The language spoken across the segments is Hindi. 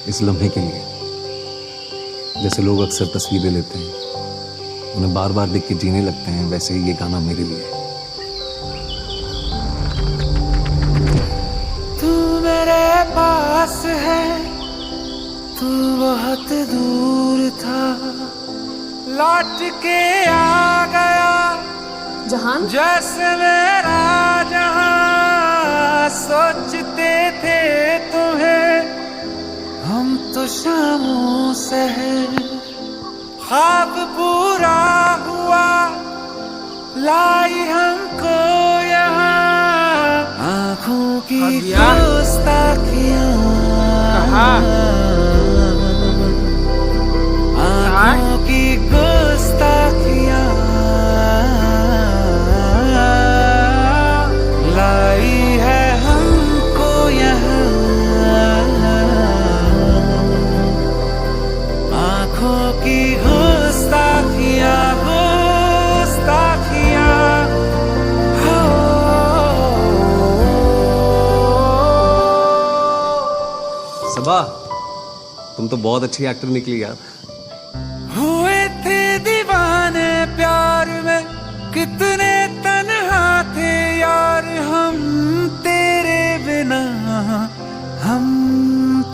इस लम्हे के लिए। जैसे लोग अक्सर तस्वीरें लेते हैं, उन्हें बार बार देख के जीने लगते हैं, वैसे ही ये गाना मेरे लिए है। तू मेरे पास है, तू बहुत दूर था, लौट के आ गया जहान। जैसे मेरा जहां। सोचते थे तुम्हें हम तो शामों से हैं, ख्वाब पूरा हुआ लाई हमको यहाँ आँखों की गुस्ताखियाँ, आँखों की गुस्ताखियाँ लाई है हमको यहाँ आँखों की गुस्ताखियाँ, गुस्ताखियाँ। सबा, तुम तो बहुत अच्छी एक्टर निकली यार। हुए थे दीवाने प्यार में, कितने तन्हा थे यार हम तेरे बिना, हम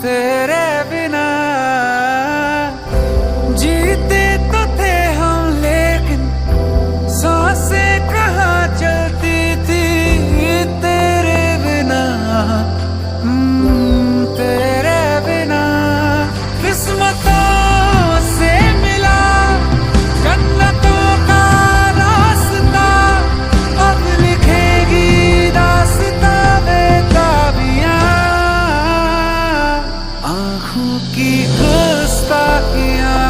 तेरे बिना। जीते तो थे हम लेकिन सांसें कहाँ चलती थी तेरे बिना, तेरे बिना। किस्मतों से मिला जन्नतों का रास्ता, अब लिखेगी दास्तां बेताबियां। आँखों की गुस्ताखियाँ,